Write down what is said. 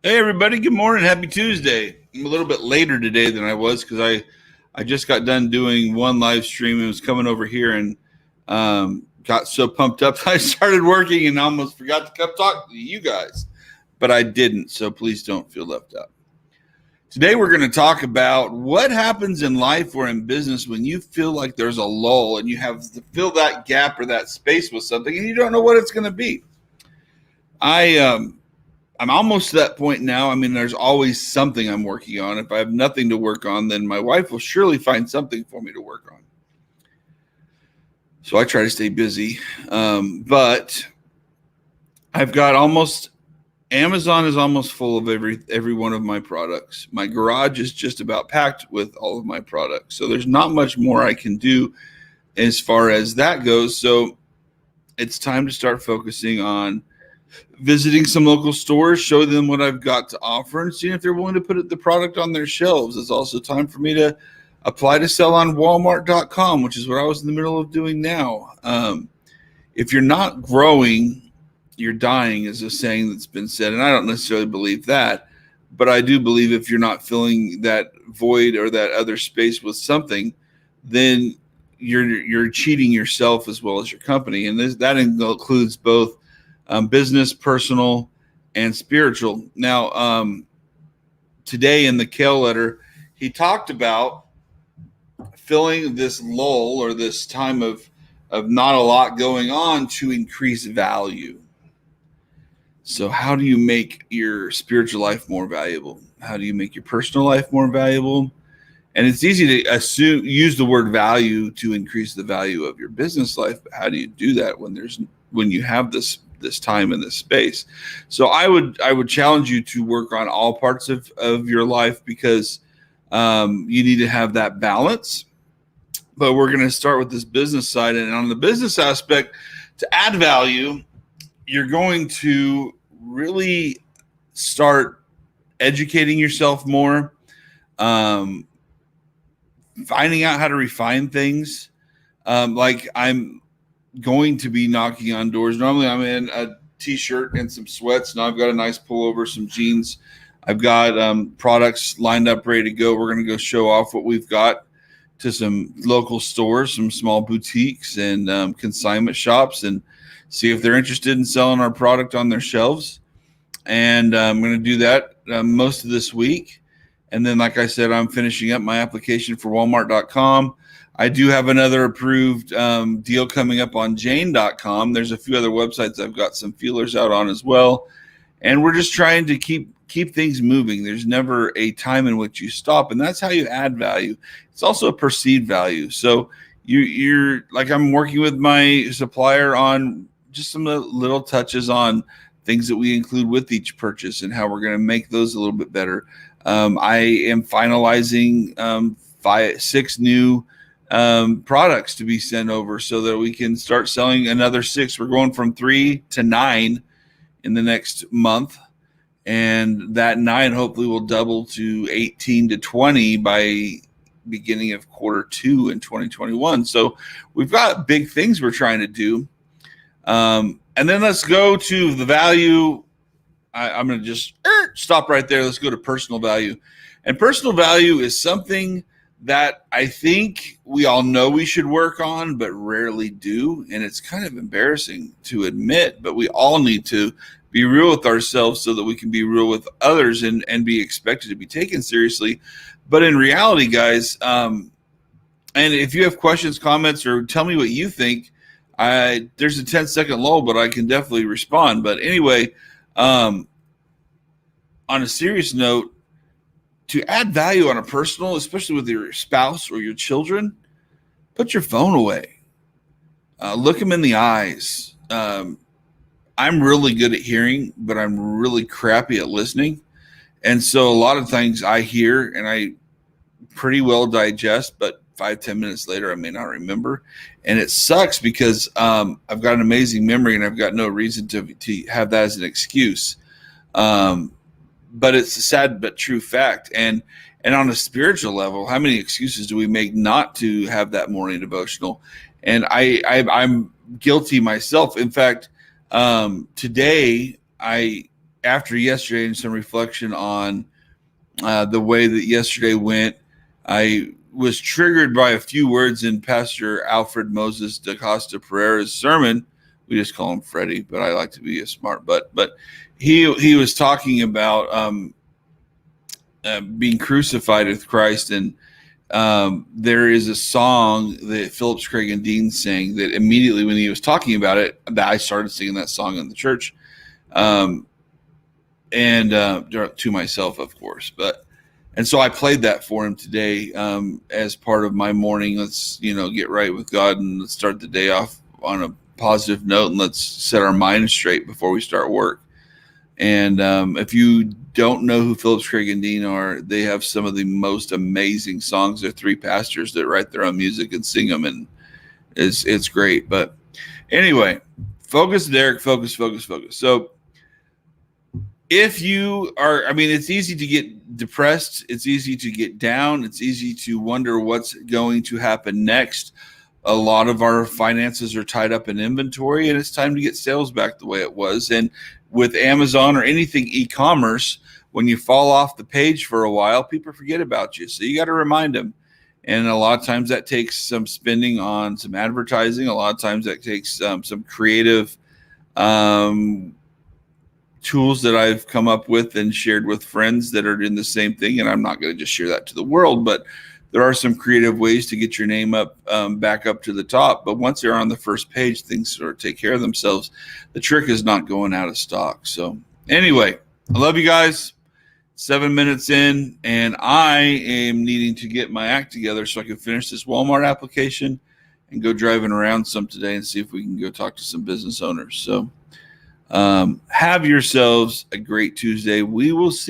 Hey everybody, good morning. Happy Tuesday. I'm a little bit later today than I was because I just got done doing one live stream and was coming over here and got so pumped up I started working and almost forgot to come talk to you guys. But I didn't, so please don't feel left out. Today we're going to talk about what happens in life or in business when you feel like there's a lull and you have to fill that gap or that space with something and you don't know what it's going to be. I'm almost to that point now. I mean, there's always something I'm working on. If I have nothing to work on, then my wife will surely find something for me to work on. So I try to stay busy. But I've got Amazon is almost full of every one of my products. My garage is just about packed with all of my products. So there's not much more I can do as far as that goes. So it's time to start focusing on visiting some local stores, show them what I've got to offer, and seeing if they're willing to put the product on their shelves. It's also time for me to apply to sell on Walmart.com, which is what I was in the middle of doing now. If you're not growing, you're dying, is a saying that's been said, and I don't necessarily believe that, but I do believe if you're not filling that void or that other space with something, then you're cheating yourself as well as your company, and that includes both business, personal, and spiritual. Now, today in the Kale letter, he talked about filling this lull or this time of not a lot going on to increase value. So how do you make your spiritual life more valuable? How do you make your personal life more valuable? And it's easy to use the word value to increase the value of your business life. But how do you do that when you have this time in this space? So I would challenge you to work on all parts of your life because you need to have that balance. But we're going to start with this business side. And on the business aspect, to add value, you're going to really start educating yourself more, finding out how to refine things. Like I'm going to be knocking on doors. Normally I'm in a t-shirt and some sweats. Now I've got a nice pullover, some jeans. I've got products lined up, ready to go. We're going to go show off what we've got to some local stores, some small boutiques and consignment shops, and see if they're interested in selling our product on their shelves. And I'm going to do that most of this week. And then, like I said, I'm finishing up my application for Walmart.com. I do have another approved deal coming up on Jane.com. There's a few other websites I've got some feelers out on as well. And we're just trying to keep things moving. There's never a time in which you stop. And that's how you add value. It's also a perceived value. So you're like, I'm working with my supplier on just some little touches on things that we include with each purchase and how we're going to make those a little bit better. I am finalizing 6 new products to be sent over so that we can start selling another 6. We're going from 3 to 9 in the next month, and that 9 hopefully will double to 18 to 20 by beginning of Q2 in 2021. So we've got big things we're trying to do. And then let's go to the value. I'm going to just stop right there. Let's go to personal value. And personal value is something that I think we all know we should work on, but rarely do. And it's kind of embarrassing to admit, but we all need to be real with ourselves so that we can be real with others and be expected to be taken seriously. But in reality, guys, and if you have questions, comments, or tell me what you think, there's a 10-second lull, but I can definitely respond. But anyway, on a serious note, to add value on a personal, especially with your spouse or your children, put your phone away. Look them in the eyes. I'm really good at hearing, but I'm really crappy at listening. And so a lot of things I hear and I pretty well digest, but 5-10 minutes later, I may not remember. And it sucks because I've got an amazing memory and I've got no reason to have that as an excuse. But it's a sad but true fact. And on a spiritual level, how many excuses do we make not to have that morning devotional? And I'm guilty myself. In fact, today I after yesterday and some reflection on the way that yesterday went, I was triggered by a few words in Pastor Alfred Moses da Costa Pereira's sermon. We just call him Freddie, but I like to be a smart butt. But he was talking about being crucified with Christ, and there is a song that Phillips, Craig, and Dean sang that immediately when he was talking about it, that I started singing that song in the church, and to myself, of course. And so I played that for him today as part of my morning. Let's get right with God and let's start the day off on a positive note, and let's set our minds straight before we start work. And if you don't know who Phillips, Craig, and Dean are, they have some of the most amazing songs. They're three pastors that write their own music and sing them, and it's great. But anyway, focus, Derek, focus. So if you are, it's easy to get depressed. It's easy to get down. It's easy to wonder what's going to happen next. A lot of our finances are tied up in inventory, and it's time to get sales back the way it was. And with Amazon or anything e-commerce, when you fall off the page for a while, people forget about you. So you got to remind them. And a lot of times that takes some spending on some advertising. A lot of times that takes some creative tools that I've come up with and shared with friends that are in the same thing. And I'm not going to just share that to the world, but there are some creative ways to get your name up, back up to the top. But once they're on the first page, things sort of take care of themselves. The trick is not going out of stock. So anyway, I love you guys. 7 minutes in, and I am needing to get my act together so I can finish this Walmart application and go driving around some today and see if we can go talk to some business owners. So have yourselves a great Tuesday. We will see